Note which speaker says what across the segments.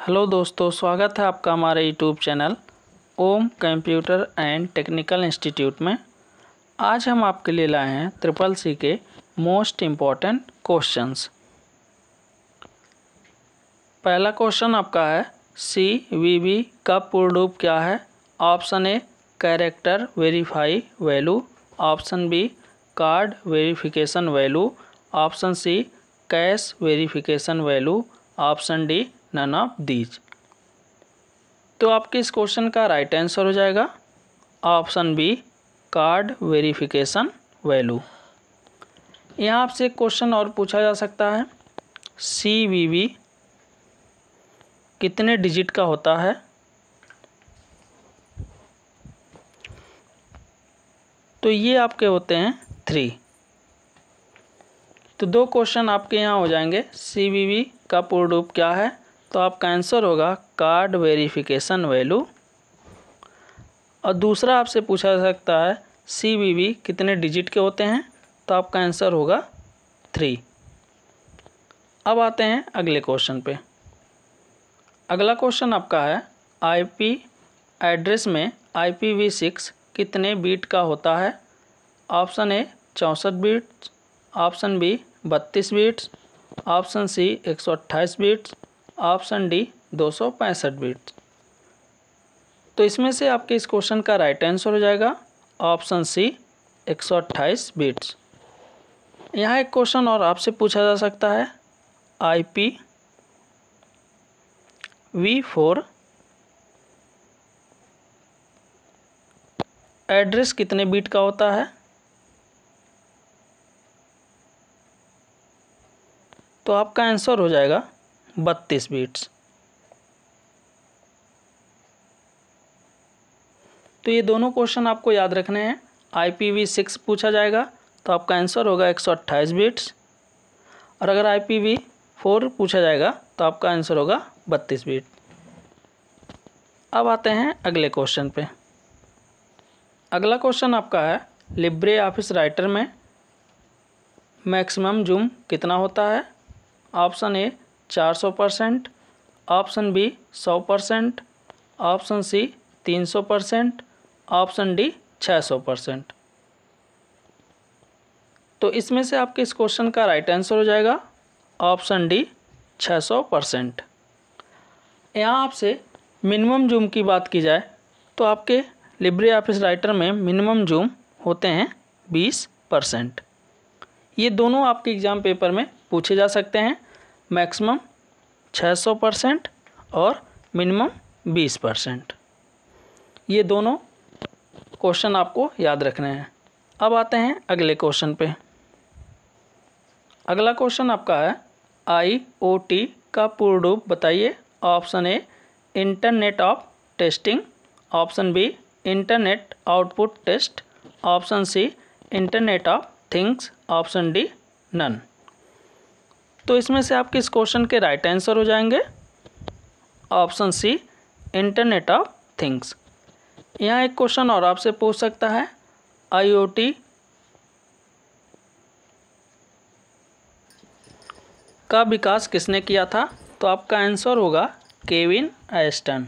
Speaker 1: Hello दोस्तों, स्वागत है आपका हमारे YouTube channel Om computer and technical institute में। आज हम आपके लिए लाए हैं ट्रिपल सी के मोस्ट इम्पॉर्टेंट क्वेश्चंस। पहला क्वेश्चन आपका है CVV का पूर्ण रूप क्या है। Option A character verify value, option B card verification value, option C cash verification value, option D none of these. तो आपके इस क्वेश्चन का राइट आंसर हो जाएगा option B card verification value. यहाँ आपसे एक क्वेश्चन और पूछा जा सकता है, CVV कितने डिजिट का होता है। तो ये आपके होते हैं 3। तो दो क्वेश्चन आपके यहाँ हो जाएंगे। CVV का पूर्ण रूप क्या है, तो आपका आंसर होगा कार्ड वेरिफिकेशन वैल्यू। और दूसरा आपसे पूछा जा सकता है CVV कितने डिजिट के होते हैं, तो आपका आंसर होगा 3। अब आते हैं अगले क्वेश्चन पे। अगला क्वेश्चन आपका है IP एड्रेस में IPv6 कितने बीट का होता है। Option A 64 bits, option B 32 bits, option C 128 bits, option D 265 bits. तो इसमें से आपके इस क्वेश्चन का राइट आंसर हो जाएगा ऑप्शन सी 128 बिट्स। यहाँ एक क्वेश्चन और आपसे पूछा जा सकता है IPv4 एड्रेस कितने बीट का होता है। तो आपका आंसर हो जाएगा 32 बिट्स। तो ये दोनों क्वेश्चन आपको याद रखने हैं। IPv6 पूछा जाएगा तो आपका आंसर होगा 128 बिट्स, और अगर IPv4 पूछा जाएगा तो आपका आंसर होगा 32 बिट। अब आते हैं अगले क्वेश्चन पे। अगला क्वेश्चन आपका है लिब्रे ऑफिस राइटर में मैक्सिमम जूम कितना होता है। Option A 400%, option B 100%, option C 300%, option D 600%। तो इसमें से आपके इस क्वेश्चन का राइट आंसर हो जाएगा ऑप्शन डी 600%। यहाँ आपसे मिनिमम जूम की बात की जाए तो आपके लिब्रे ऑफिस राइटर में मिनिमम जूम होते हैं 20%। ये दोनों आपके एग्ज़ाम पेपर में पूछे जा सकते हैं, मैक्सिमम 600% और मिनिमम 20%। ये दोनों क्वेश्चन आपको याद रखने हैं। अब आते हैं अगले क्वेश्चन पे। अगला क्वेश्चन आपका है IoT का पूर्ण रूप बताइए। Option A internet of testing, option B internet output test, option C internet of things, option D none. तो इसमें से आपके इस क्वेश्चन के राइट आंसर हो जाएंगे option C internet of things. यहाँ एक क्वेश्चन और आपसे पूछ सकता है IoT का विकास किसने किया था। तो आपका आंसर होगा केविन एस्टन।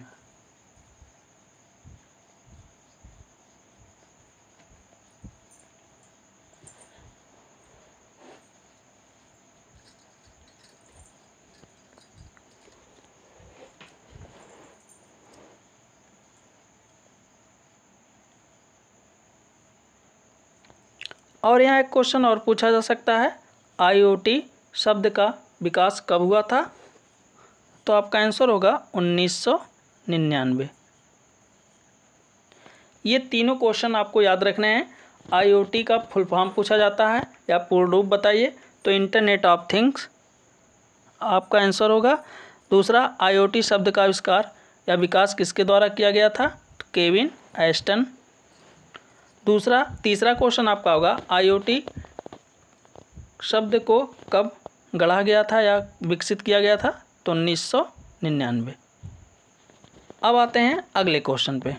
Speaker 1: और यहाँ एक क्वेश्चन और पूछा जा सकता है IoT शब्द का विकास कब हुआ था। तो आपका आंसर होगा 1999। ये तीनों क्वेश्चन आपको याद रखने हैं। IoT का फुल फॉर्म पूछा जाता है या पूर्ण रूप बताइए, तो इंटरनेट ऑफ थिंग्स आपका आंसर होगा। दूसरा IoT शब्द का आविष्कार या विकास किसके द्वारा किया गया था, तो केविन एस्टन। तीसरा क्वेश्चन आपका होगा IoT शब्द को कब गढ़ा गया था या विकसित किया गया था, तो 1999। अब आते हैं अगले क्वेश्चन पे।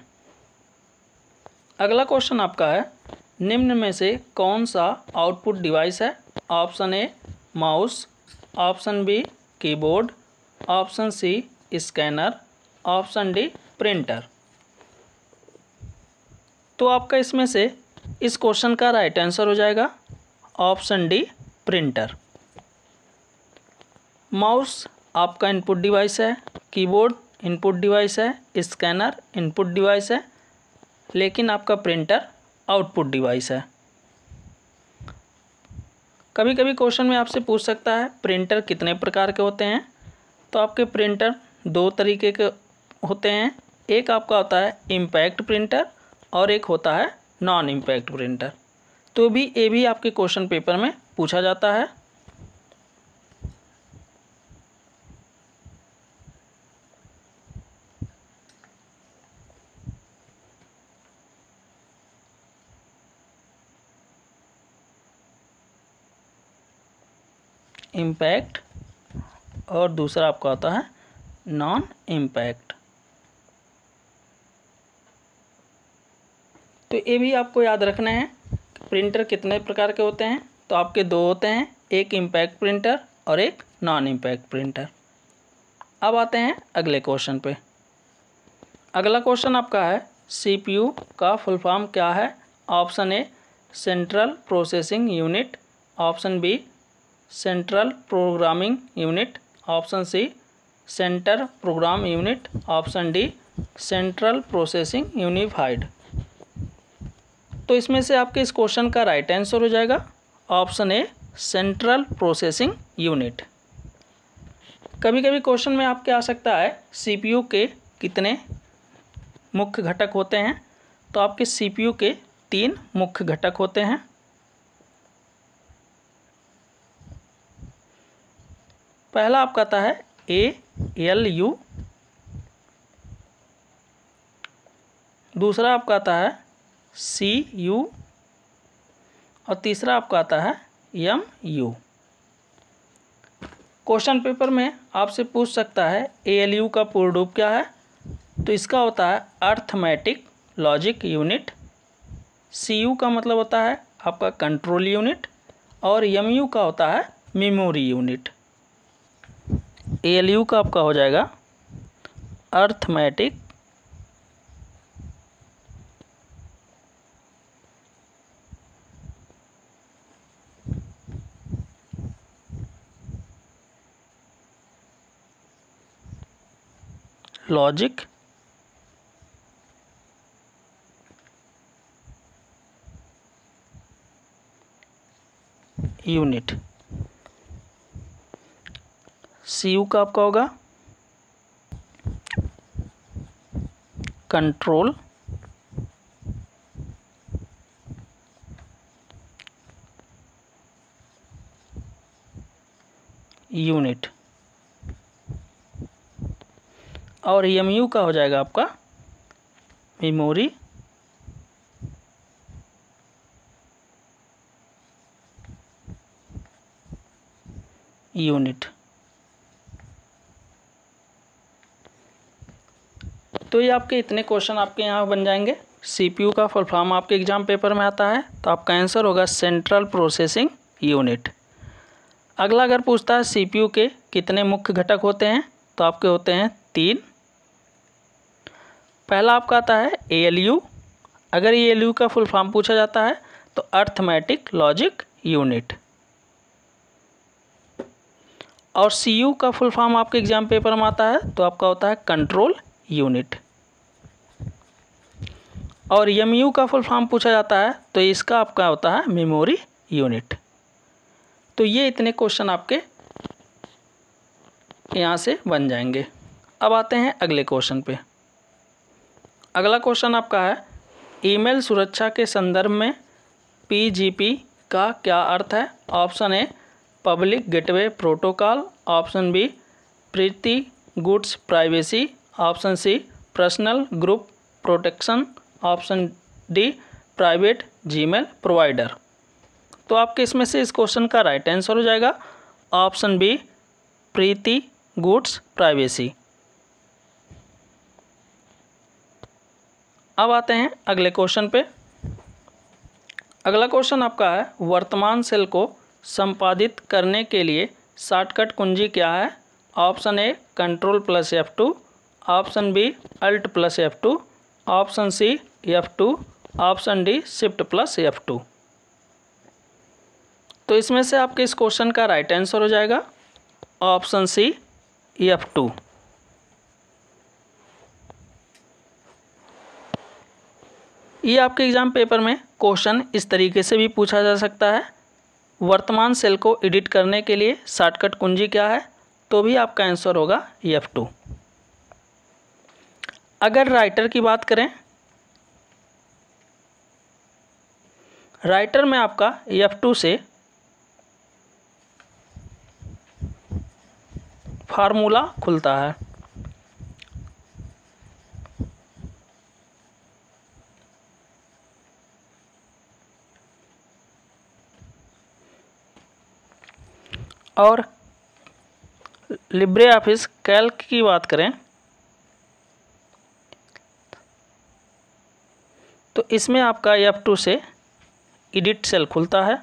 Speaker 1: अगला क्वेश्चन आपका है निम्न में से कौन सा आउटपुट डिवाइस है। Option A mouse, option B keyboard, option C scanner, option D printer. तो आपका इसमें से इस क्वेश्चन का राइट आंसर हो जाएगा ऑप्शन डी प्रिंटर। माउस आपका इनपुट डिवाइस है, कीबोर्ड इनपुट डिवाइस है, स्कैनर इनपुट डिवाइस है, लेकिन आपका प्रिंटर आउटपुट डिवाइस है। कभी कभी क्वेश्चन में आपसे पूछ सकता है प्रिंटर कितने प्रकार के होते हैं। तो आपके प्रिंटर दो तरीके के होते हैं, एक आपका होता है इम्पैक्ट प्रिंटर और एक होता है नॉन इम्पैक्ट प्रिंटर। तो ये भी आपके क्वेश्चन पेपर में पूछा जाता है। इम्पैक्ट और दूसरा आपका होता है नॉन इम्पैक्ट। तो ये भी आपको याद रखना है प्रिंटर कितने प्रकार के होते हैं। तो आपके दो होते हैं, एक इम्पैक्ट प्रिंटर और एक नॉन इम्पैक्ट प्रिंटर। अब आते हैं अगले क्वेश्चन पे। अगला क्वेश्चन आपका है CPU का फुल फॉर्म क्या है। Option A central processing unit, option B central programming unit, option C center program unit, option D central processing unified. तो इसमें से आपके इस क्वेश्चन का राइट आंसर हो जाएगा option A central processing unit. कभी कभी क्वेश्चन में आपके आ सकता है CPU के कितने मुख्य घटक होते हैं। तो आपके CPU के 3 मुख्य घटक होते हैं। पहला आपका आता है ALU, दूसरा आपका आता है CU और तीसरा आपका आता है MU। क्वेश्चन पेपर में आपसे पूछ सकता है ALU का पूर्ण रूप क्या है। तो इसका होता है अर्थमेटिक लॉजिक यूनिट, CU का मतलब होता है आपका कंट्रोल यूनिट और MU का होता है मेमोरी यूनिट। ALU का आपका हो जाएगा अर्थमेटिक लॉजिक यूनिट। CU का आपका होगा कंट्रोल यूनिट और MU का हो जाएगा आपका मेमोरी यूनिट। तो ये आपके इतने क्वेश्चन आपके यहाँ बन जाएंगे। CPU का फुल फॉर्म आपके एग्जाम पेपर में आता है, तो आपका आंसर होगा सेंट्रल प्रोसेसिंग यूनिट। अगला अगर पूछता है CPU के कितने मुख्य घटक होते हैं, तो आपके होते हैं 3। पहला आपका आता है ALU। अगर ALU का फुल फॉर्म पूछा जाता है तो अर्थमेटिक लॉजिक यूनिट। और CU का फुल फॉर्म आपके एग्जाम पेपर में आता है तो आपका होता है कंट्रोल यूनिट। और MU का फुल फॉर्म पूछा जाता है तो इसका आपका होता है मेमोरी यूनिट। तो ये इतने क्वेश्चन आपके यहाँ से बन जाएंगे। अब आते हैं अगले क्वेश्चन पे। अगला क्वेश्चन आपका है ईमेल सुरक्षा के संदर्भ में PGP का क्या अर्थ है। Option A public gateway protocol, option B pretty goods privacy, option C personal group protection, option D private Gmail provider. तो आपके इसमें से इस क्वेश्चन का राइट आंसर हो जाएगा option B pretty goods privacy. अब आते हैं अगले क्वेश्चन पे। अगला क्वेश्चन आपका है वर्तमान सेल को संपादित करने के लिए शॉर्टकट कुंजी क्या है। Option A control plus F2, option B alt plus F2, option C F2, option D shift plus F2। तो इसमें से आपके इस क्वेश्चन का राइट आंसर हो जाएगा ऑप्शन सी F2। ये आपके एग्जाम पेपर में क्वेश्चन इस तरीके से भी पूछा जा सकता है, वर्तमान सेल को एडिट करने के लिए शॉर्टकट कुंजी क्या है, तो भी आपका आंसर होगा F2। अगर राइटर की बात करें, राइटर में आपका F2 से फार्मूला खुलता है। और लिब्रे ऑफिस कैल्क की बात करें तो इसमें आपका F2 से एडिट सेल खुलता है।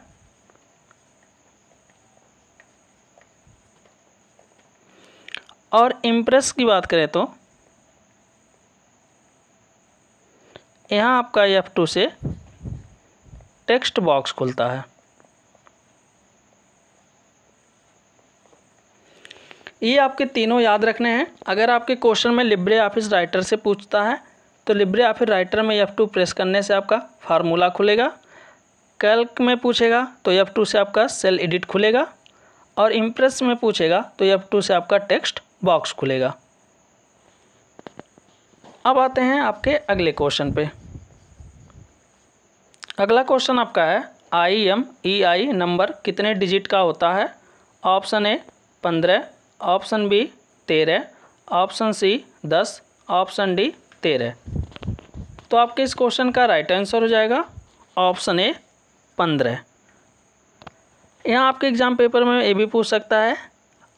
Speaker 1: और इम्प्रेस की बात करें तो यहाँ आपका F2 से टेक्स्ट बॉक्स खुलता है। ये आपके तीनों याद रखने हैं। अगर आपके क्वेश्चन में लिब्रे ऑफिस राइटर से पूछता है तो लिब्रे ऑफिस राइटर में F2 प्रेस करने से आपका फार्मूला खुलेगा। कैल्क में पूछेगा तो F2 से आपका सेल एडिट खुलेगा। और इम्प्रेस में पूछेगा तो F2 से आपका टेक्स्ट बॉक्स खुलेगा। अब आते हैं आपके अगले क्वेश्चन पे। अगला क्वेश्चन आपका है IMEI नंबर कितने डिजिट का होता है। Option A 15, option B 13, option C 10, option D 13। तो आपके इस क्वेश्चन का राइट आंसर हो जाएगा ऑप्शन ए 15। यहाँ आपके एग्जाम पेपर में ये भी पूछ सकता है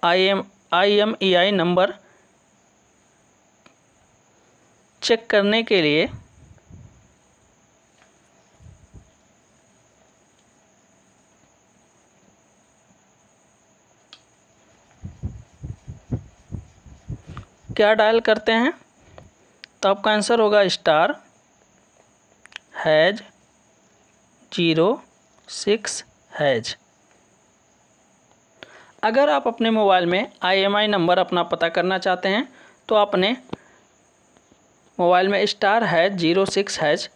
Speaker 1: IMEI नंबर चेक करने के लिए क्या डायल करते हैं, तो आपका आंसर होगा *#06#। अगर आप अपने मोबाइल में IMEI नंबर अपना पता करना चाहते हैं तो अपने मोबाइल में *#06#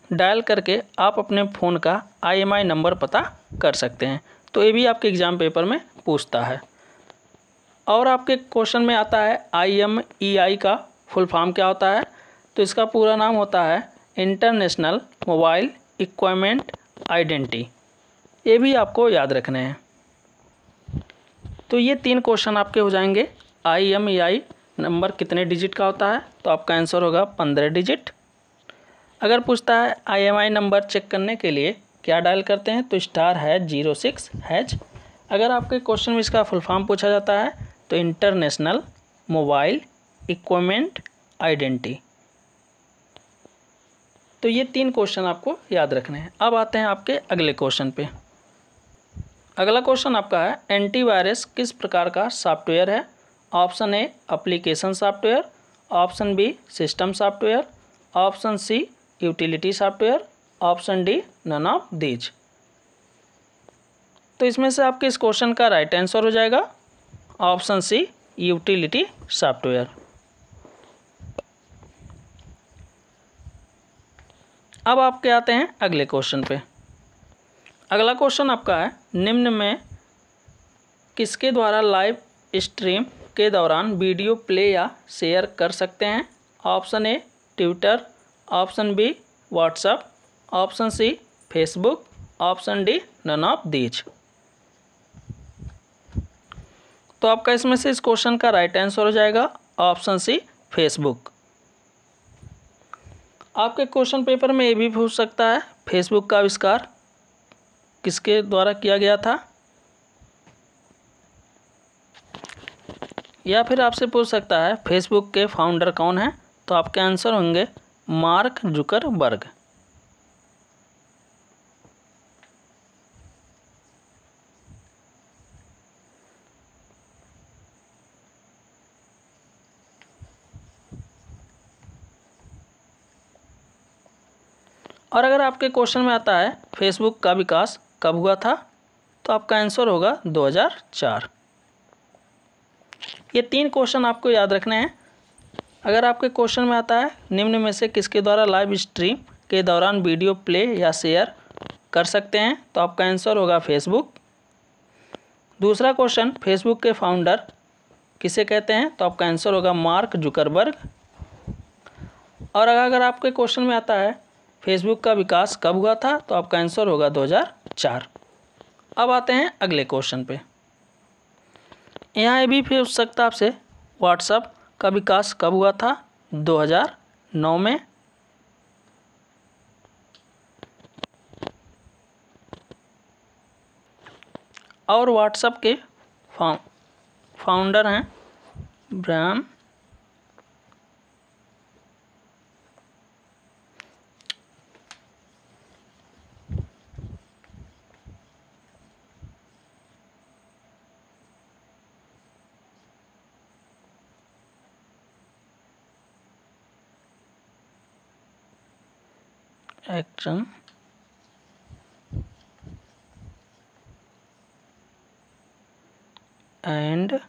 Speaker 1: डायल करके आप अपने फ़ोन का IMEI नंबर पता कर सकते हैं। तो ये भी आपके एग्ज़ाम पेपर में पूछता है। और आपके क्वेश्चन में आता है IMEI का फुल फॉर्म क्या होता है, तो इसका पूरा नाम होता है इंटरनेशनल मोबाइल इक्विपमेंट आइडेंटिटी। ये भी आपको याद रखने हैं। तो ये 3 क्वेश्चन आपके हो जाएंगे। IMEI नंबर कितने डिजिट का होता है, तो आपका आंसर होगा 15 डिजिट। अगर पूछता है IMEI नंबर चेक करने के लिए क्या डायल करते हैं, तो *06#। अगर आपके क्वेश्चन में इसका फुल फॉर्म पूछा जाता है तो इंटरनेशनल मोबाइल इक्विपमेंट आइडेंटिटी। तो ये 3 क्वेश्चन आपको याद रखने हैं। अब आते हैं आपके अगले क्वेश्चन पे। अगला क्वेश्चन आपका है एंटीवायरस किस प्रकार का सॉफ्टवेयर है। Option A application software, option B system software, option C utility software, option D none of these. तो इसमें से आपके इस क्वेश्चन का राइट आंसर हो जाएगा ऑप्शन सी यूटिलिटी सॉफ्टवेयर। अब आपके आते हैं अगले क्वेश्चन पे। अगला क्वेश्चन आपका है निम्न में किसके द्वारा लाइव स्ट्रीम के दौरान वीडियो प्ले या शेयर कर सकते हैं। Option A Twitter, option B WhatsApp, option C Facebook, option D none of these. तो आपका इसमें से इस क्वेश्चन का राइट आंसर हो जाएगा ऑप्शन सी फेसबुक। आपके क्वेश्चन पेपर में ये भी पूछ सकता है फेसबुक का आविष्कार किसके द्वारा किया गया था, या फिर आपसे पूछ सकता है फेसबुक के फाउंडर कौन हैं, तो आपके आंसर होंगे मार्क जुकरबर्ग। और अगर आपके क्वेश्चन में आता है फेसबुक का विकास कब हुआ था, तो आपका आंसर होगा 2004। ये 3 क्वेश्चन आपको याद रखने हैं। अगर आपके क्वेश्चन में आता है निम्न में से किसके द्वारा लाइव स्ट्रीम के दौरान वीडियो प्ले या शेयर कर सकते हैं, तो आपका आंसर होगा फेसबुक। दूसरा क्वेश्चन, फेसबुक के फाउंडर किसे कहते हैं, तो आपका आंसर होगा मार्क जुकरबर्ग। और अगर आपके क्वेश्चन में आता है फेसबुक का विकास कब हुआ था, तो आपका आंसर होगा 2004। अब आते हैं अगले क्वेश्चन पे। यहाँ ये भी पूछ सकता है आपसे व्हाट्सएप का विकास कब हुआ था, 2009 में। और व्हाट्सएप के फाउंडर हैं ब्रायन एक्टन एंड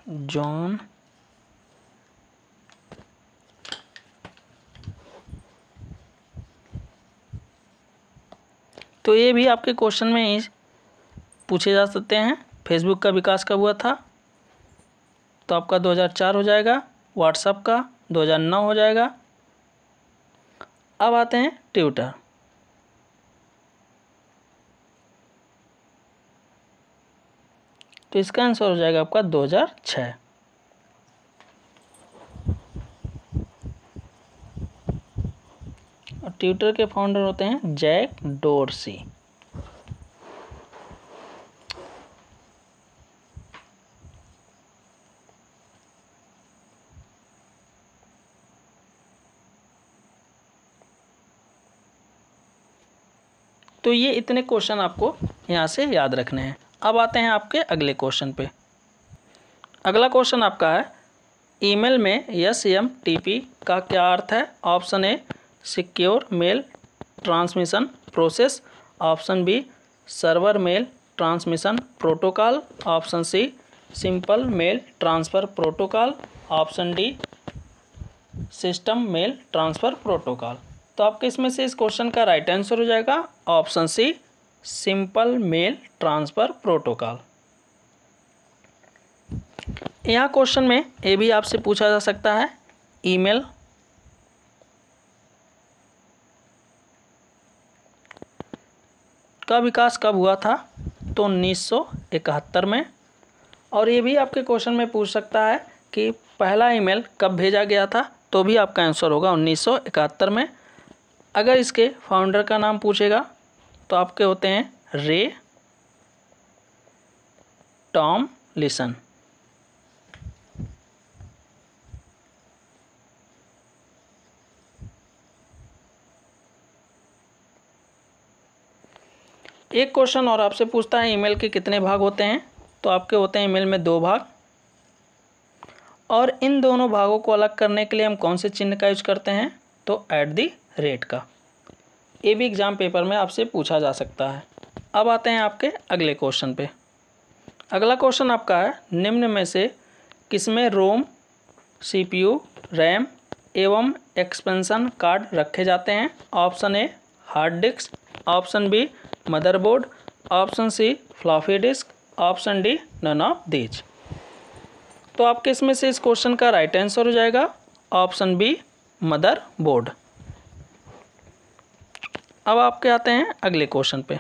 Speaker 1: जॉन तो ये भी आपके क्वेश्चन में ही पूछे जा सकते हैं। फेसबुक का विकास कब हुआ था, तो आपका 2004 हो जाएगा। व्हाट्सएप का 2009 हो जाएगा। अब आते हैं ट्विटर। तो इसका आंसर हो जाएगा आपका 2006। और ट्विटर के फाउंडर होते हैं जैक डोरसी। तो ये इतने क्वेश्चन आपको यहाँ से याद रखने हैं। अब आते हैं आपके अगले क्वेश्चन पे। अगला क्वेश्चन आपका है ईमेल में SMTP का क्या अर्थ है। Option A secure mail transmission process, option B server mail transmission protocol, option C simple mail transfer protocol, option D system mail transfer protocol. तो आपके इसमें से इस क्वेश्चन का राइट आंसर हो जाएगा option C simple mail transfer protocol. यहाँ question में ये भी आपसे पूछा जा सकता है ईमेल का विकास कब हुआ था, तो 1971 में। और ये भी आपके क्वेश्चन में पूछ सकता है कि पहला ईमेल कब भेजा गया था, तो भी आपका आंसर होगा 1971 में। अगर इसके फाउंडर का नाम पूछेगा तो आपके होते हैं रे टॉमलिंसन। एक क्वेश्चन और आपसे पूछता है ईमेल के कितने भाग होते हैं, तो आपके होते हैं ईमेल में 2 भाग। और इन दोनों भागों को अलग करने के लिए हम कौन से चिन्ह का यूज करते हैं, तो @ का। ये भी एग्जाम पेपर में आपसे पूछा जा सकता है। अब आते हैं आपके अगले क्वेश्चन पे। अगला क्वेश्चन आपका है निम्न में से किसमें रोम, CPU, रैम एवं एक्सपेंशन कार्ड रखे जाते हैं। Option A hard disk, option B motherboard, option C floppy disk, option D none of these. तो आपके इसमें से इस क्वेश्चन का राइट आंसर हो जाएगा ऑप्शन बी मदरबोर्ड। अब आपके आते हैं अगले क्वेश्चन पे।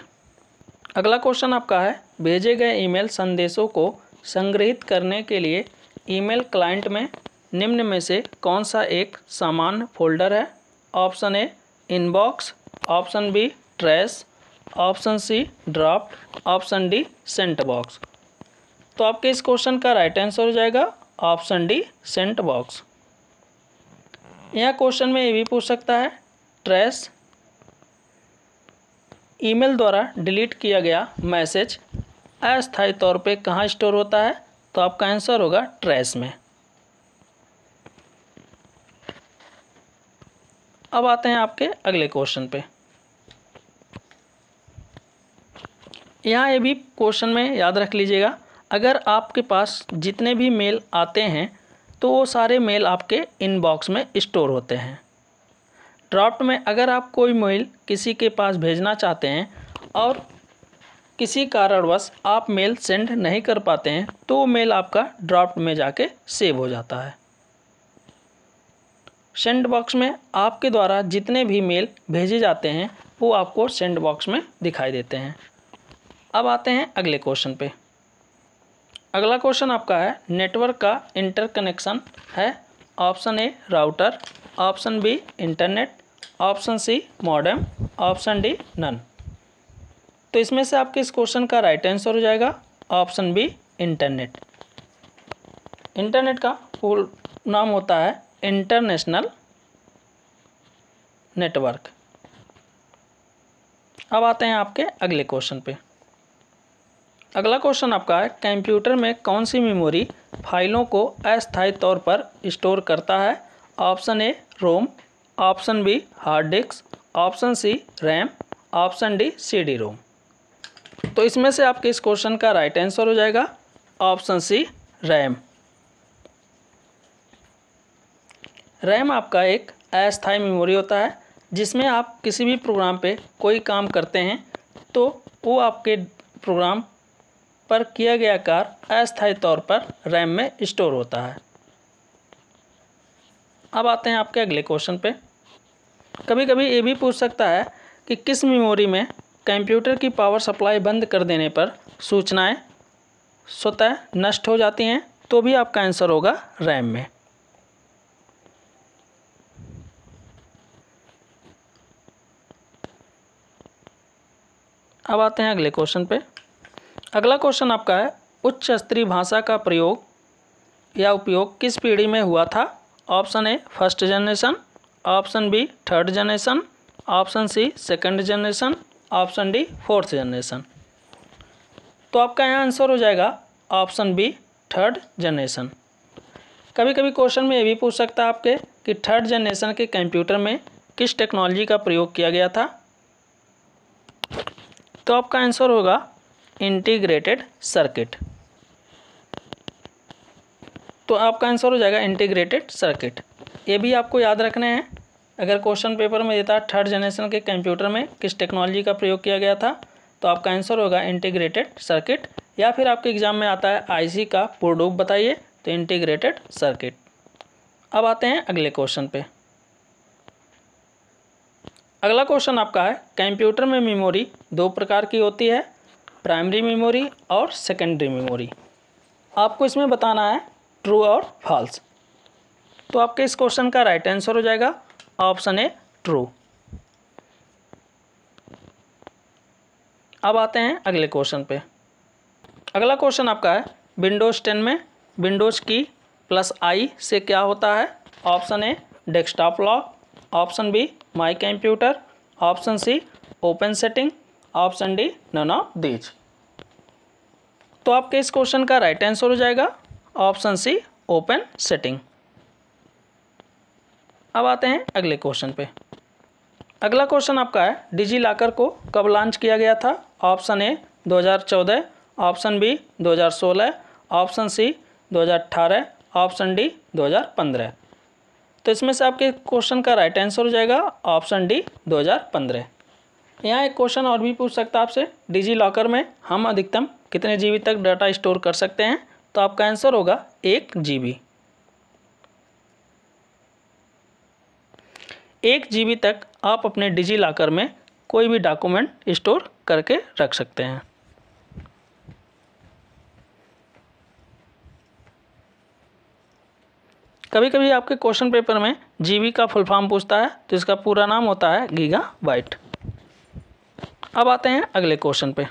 Speaker 1: अगला क्वेश्चन आपका है भेजे गए ईमेल संदेशों को संग्रहित करने के लिए ईमेल क्लाइंट में निम्न में से कौन सा एक सामान्य फोल्डर है। Option A inbox, option B trash, option C draft, option D sent box. तो आपके इस क्वेश्चन का राइट आंसर हो जाएगा ऑप्शन डी सेंट बॉक्स। यहाँ क्वेश्चन में ये भी पूछ सकता है ट्रैश ईमेल द्वारा डिलीट किया गया मैसेज अस्थायी तौर पे कहाँ स्टोर होता है, तो आपका आंसर होगा ट्रैश में। अब आते हैं आपके अगले क्वेश्चन पे। यहाँ ये भी क्वेश्चन में याद रख लीजिएगा, अगर आपके पास जितने भी मेल आते हैं तो वो सारे मेल आपके इनबॉक्स में स्टोर होते हैं। ड्राफ्ट में अगर आप कोई मेल किसी के पास भेजना चाहते हैं और किसी कारणवश आप मेल सेंड नहीं कर पाते हैं तो वो मेल आपका ड्राफ्ट में जाके सेव हो जाता है। सेंड बॉक्स में आपके द्वारा जितने भी मेल भेजे जाते हैं वो आपको सेंड बॉक्स में दिखाई देते हैं। अब आते हैं अगले क्वेश्चन पे। अगला क्वेश्चन आपका है नेटवर्क का इंटरकनेक्शन है। Option A router, option B internet, option C modem, option D none. तो इसमें से आपके इस क्वेश्चन का राइट आंसर हो जाएगा ऑप्शन बी इंटरनेट। इंटरनेट का फुल नाम होता है इंटरनेशनल नेटवर्क। अब आते हैं आपके अगले क्वेश्चन पे। अगला क्वेश्चन आपका है कंप्यूटर में कौन सी मेमोरी फाइलों को अस्थायी तौर पर स्टोर करता है। Option A ROM, option B hard disk, option C RAM, option D CD ROM. तो इसमें से आपके इस क्वेश्चन का राइट आंसर हो जाएगा ऑप्शन सी रैम। रैम आपका एक अस्थायी मेमोरी होता है जिसमें आप किसी भी प्रोग्राम पे कोई काम करते हैं तो वो आपके प्रोग्राम पर किया गया कार्य अस्थायी तौर पर रैम में स्टोर होता है। अब आते हैं आपके अगले क्वेश्चन पे। कभी कभी ये भी पूछ सकता है कि किस मेमोरी में कंप्यूटर की पावर सप्लाई बंद कर देने पर सूचनाएं स्वतः नष्ट हो जाती हैं, तो भी आपका आंसर होगा रैम में। अब आते हैं अगले क्वेश्चन पे। अगला क्वेश्चन आपका है उच्च स्तरीय भाषा का प्रयोग या उपयोग किस पीढ़ी में हुआ था। Option A first generation, option B third generation, option C second generation, option D fourth generation. तो आपका यहाँ आंसर हो जाएगा ऑप्शन बी थर्ड जनरेशन। कभी कभी क्वेश्चन में ये भी पूछ सकता है आपके कि थर्ड जनरेशन के कंप्यूटर में किस टेक्नोलॉजी का प्रयोग किया गया था। तो आपका आंसर होगा इंटीग्रेटेड सर्किट। तो आपका आंसर हो जाएगा इंटीग्रेटेड सर्किट। ये भी आपको याद रखने हैं। अगर क्वेश्चन पेपर में देता है थर्ड जनरेशन के कंप्यूटर में किस टेक्नोलॉजी का प्रयोग किया गया था तो आपका आंसर होगा इंटीग्रेटेड सर्किट। या फिर आपके एग्जाम में आता है IC का पूर्ण रूप बताइए तो इंटीग्रेटेड सर्किट। अब आते हैं अगले क्वेश्चन पे। अगला क्वेश्चन आपका है कंप्यूटर में मेमोरी दो प्रकार की होती है, प्राइमरी मेमोरी और सेकेंडरी मेमोरी। आपको इसमें बताना है ट्रू और फॉल्स। तो आपके इस क्वेश्चन का राइट आंसर हो जाएगा ऑप्शन ए ट्रू। अब आते हैं अगले क्वेश्चन पे। अगला क्वेश्चन आपका है विंडोज़ 10 में विंडोज़ की +I से क्या होता है। Option A desktop lock, option B my computer, option C open setting, option D none of these. तो आपके इस क्वेश्चन का राइट आंसर हो जाएगा ऑप्शन सी ओपन सेटिंग। अब आते हैं अगले क्वेश्चन पे। अगला क्वेश्चन आपका है डिजी लॉकर को कब लॉन्च किया गया था। Option A 2014, option B 2016, option C 2018, option D 2015। तो इसमें से आपके क्वेश्चन का राइट आंसर हो जाएगा ऑप्शन डी 2015। यहाँ एक क्वेश्चन और भी पूछ सकता है आपसे, डिजी लॉकर में हम अधिकतम कितने GB तक डाटा स्टोर कर सकते हैं। तो आपका आंसर होगा 1 GB। 1 GB तक आप अपने डिजी लॉकर में कोई भी डॉक्यूमेंट स्टोर करके रख सकते हैं। कभी कभी आपके क्वेश्चन पेपर में GB का फुल फॉर्म पूछता है तो इसका पूरा नाम होता है गीगाबाइट। अब आते हैं अगले क्वेश्चन पे।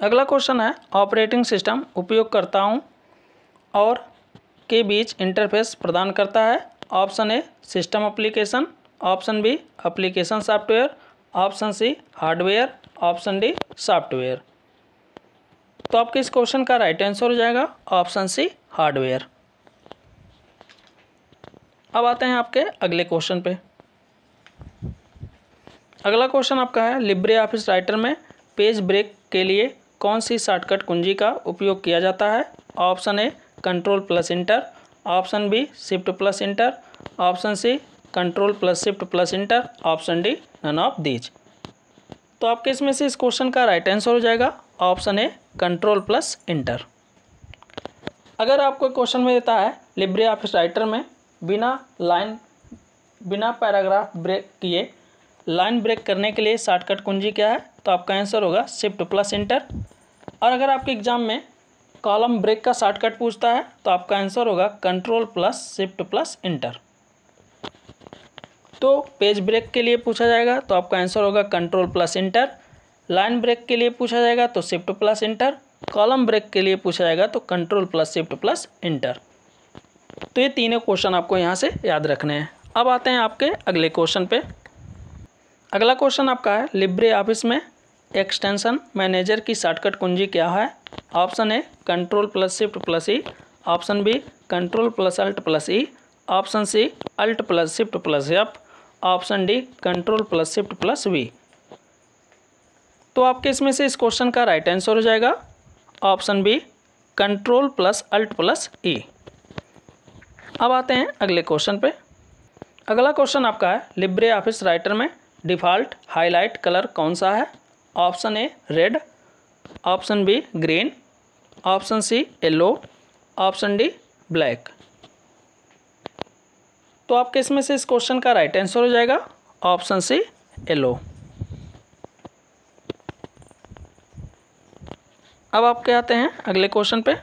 Speaker 1: अगला क्वेश्चन है ऑपरेटिंग सिस्टम उपयोगकर्ताओं और के बीच इंटरफेस प्रदान करता है। Option A system application, option B application software, option C hardware, option D software. तो आपके इस क्वेश्चन का राइट आंसर हो जाएगा ऑप्शन सी हार्डवेयर। अब आते हैं आपके अगले क्वेश्चन पे। अगला क्वेश्चन आपका है, लिब्रे ऑफिस राइटर में पेज ब्रेक के लिए कौन सी शॉर्टकट कुंजी का उपयोग किया जाता है? Option A control plus enter, option B shift plus enter, option C control plus shift plus enter, option D none of these. तो आपके इसमें से इस क्वेश्चन का राइट आंसर हो जाएगा option A control plus inter. अगर आपको क्वेश्चन में देता है लिब्रे ऑफिस राइटर में बिना पैराग्राफ ब्रेक किए लाइन ब्रेक करने के लिए शॉर्टकट कुंजी क्या है? तो आपका आंसर होगा शिफ्ट प्लस इंटर। और अगर आपके एग्जाम में कॉलम ब्रेक का शॉर्टकट पूछता है तो आपका आंसर होगा control plus shift plus enter. तो पेज ब्रेक के लिए पूछा जाएगा तो आपका आंसर होगा control plus enter, line break के लिए पूछा जाएगा तो shift plus enter, column break के लिए पूछा जाएगा तो control plus shift plus enter. तो ये तीनों क्वेश्चन आपको यहाँ से याद रखने हैं। अब आते हैं आपके अगले क्वेश्चन पे। अगला क्वेश्चन आपका है, लिब्रे ऑफिस में एक्सटेंशन मैनेजर की शॉर्टकट कुंजी क्या है? Option A control plus shift plus E, option B control plus alt plus E, option C alt plus shift plus F, option D control plus shift plus V. तो आपके इसमें से इस question का राइट आंसर हो जाएगा option B control plus alt plus E. अब आते हैं अगले क्वेश्चन पे। अगला क्वेश्चन आपका है, लिब्रे ऑफिस राइटर में डिफ़ॉल्ट हाईलाइट कलर कौन सा है? Option A red, option B green, option C yellow, option D black. तो आपके इसमें से इस क्वेश्चन का राइट आंसर हो जाएगा ऑप्शन सी येलो। अब आपके आते हैं अगले क्वेश्चन पे।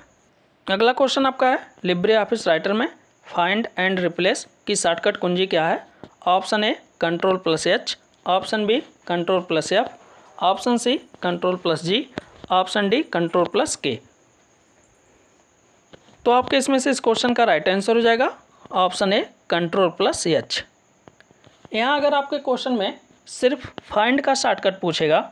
Speaker 1: अगला क्वेश्चन आपका है, लिब्रे ऑफिस राइटर में फाइंड एंड रिप्लेस की शॉर्टकट कुंजी क्या है? Option A control plus H, option B control plus F, option C control plus G, option D control plus K. तो आपके इसमें से इस क्वेश्चन का राइट आंसर हो जाएगा option A control plus H. यहाँ अगर आपके क्वेश्चन में सिर्फ फाइंड का शॉर्टकट पूछेगा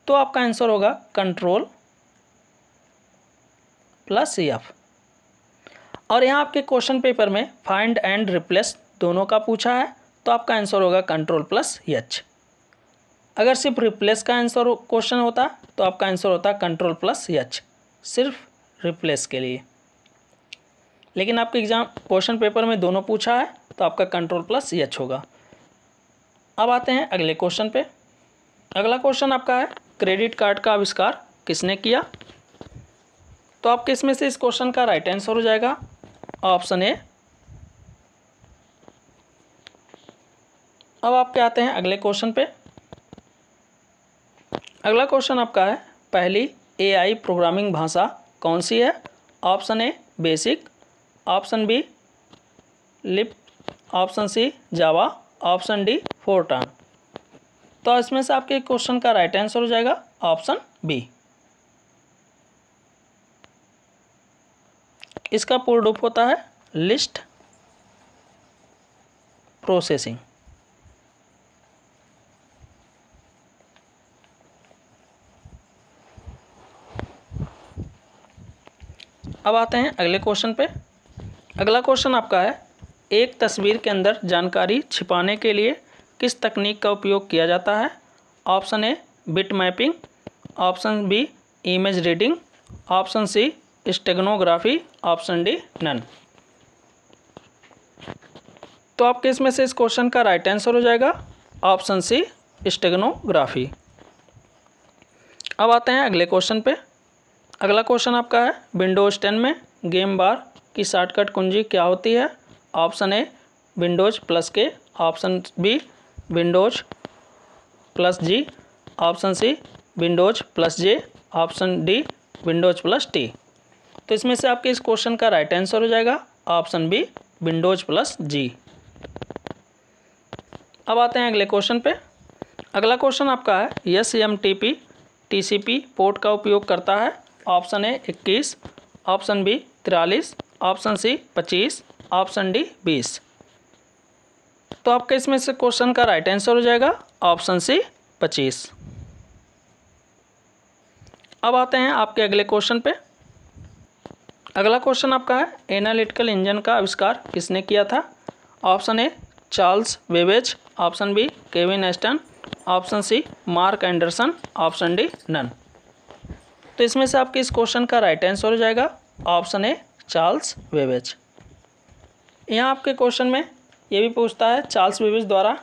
Speaker 1: तो आपका आंसर होगा कंट्रोल प्लस एफ। और यहाँ आपके क्वेश्चन पेपर में फाइंड एंड रिप्लेस दोनों का पूछा है तो आपका आंसर होगा कंट्रोल प्लस एच। अगर सिर्फ रिप्लेस का आंसर क्वेश्चन होता तो आपका आंसर होता कंट्रोल प्लस एच, सिर्फ रिप्लेस के लिए। लेकिन आपके एग्जाम क्वेश्चन पेपर में दोनों पूछा है तो आपका कंट्रोल प्लस एच होगा। अब आते हैं अगले क्वेश्चन पे। अगला क्वेश्चन आपका है, क्रेडिट कार्ड का आविष्कार किसने किया? तो आपके इसमें से इस क्वेश्चन का राइट आंसर हो जाएगा ऑप्शन ए। अब आपके आते हैं अगले क्वेश्चन पे। अगला क्वेश्चन आपका है, पहली एआई प्रोग्रामिंग भाषा कौन सी है? Option A BASIC, option B LISP, option C Java, option D Fortran. तो इसमें से आपके क्वेश्चन का राइट आंसर हो जाएगा ऑप्शन बी। इसका पूर्ण रूप होता है लिस्ट प्रोसेसिंग। अब आते हैं अगले क्वेश्चन पे। अगला क्वेश्चन आपका है, एक तस्वीर के अंदर जानकारी छिपाने के लिए किस तकनीक का उपयोग किया जाता है? Option A bit mapping, option B image reading, option C steganography, option D none. तो आपके इसमें से इस क्वेश्चन का राइट आंसर हो जाएगा ऑप्शन सी स्टेगनोग्राफी। अब आते हैं अगले क्वेश्चन पे। अगला क्वेश्चन आपका है, विंडोज 10 में गेम बार की शॉर्टकट कुंजी क्या होती है? Option A windows plus K, option B windows plus G, option C windows plus J, option D windows plus T. तो इसमें से आपके इस क्वेश्चन का राइट आंसर हो जाएगा ऑप्शन बी विंडोज प्लस जी। अब आते हैं अगले क्वेश्चन पे। अगला क्वेश्चन आपका है, SMTP TCP पोर्ट का उपयोग करता है? Option A 21, option B 43, option C 25, option D 20। तो आपके इसमें से क्वेश्चन का राइट आंसर हो जाएगा ऑप्शन सी 25। अब आते हैं आपके अगले क्वेश्चन पे। अगला क्वेश्चन आपका है, एनालिटिकल इंजन का आविष्कार किसने किया था? Option A Charles Babbage, option B Kevin Ashton, option C Mark Anderson, option D none. तो इसमें से आपके इस क्वेश्चन का राइट आंसर हो जाएगा ऑप्शन ए चार्ल्स बेबेज। यहाँ आपके क्वेश्चन में ये भी पूछता है चार्ल्स बेबेज द्वारा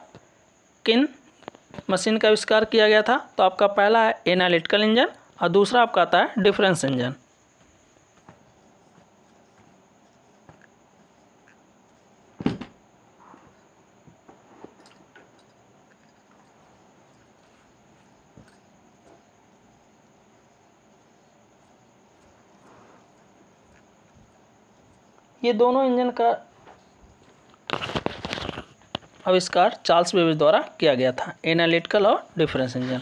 Speaker 1: किन मशीन का आविष्कार किया गया था? तो आपका पहला है एनालिटिकल इंजन और दूसरा आपका आता है डिफरेंस इंजन। ये दोनों इंजन का आविष्कार चार्ल्स बेबेज द्वारा किया गया था, एनालिटिकल और डिफरेंस इंजन।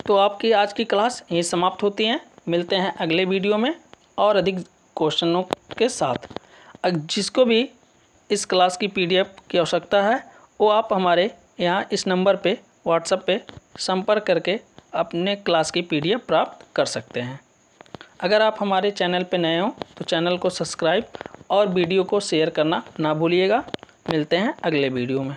Speaker 1: तो आपकी आज की क्लास यहीं समाप्त होती है। मिलते हैं अगले वीडियो में और अधिक क्वेश्चनों के साथ। जिसको भी इस क्लास की PDF की आवश्यकता है वो आप हमारे यहाँ इस नंबर पे व्हाट्सएप पे संपर्क करके अपने क्लास की PDF प्राप्त कर सकते हैं। अगर आप हमारे चैनल पे नए हो तो चैनल को सब्सक्राइब और वीडियो को शेयर करना ना भूलिएगा। मिलते हैं अगले वीडियो में।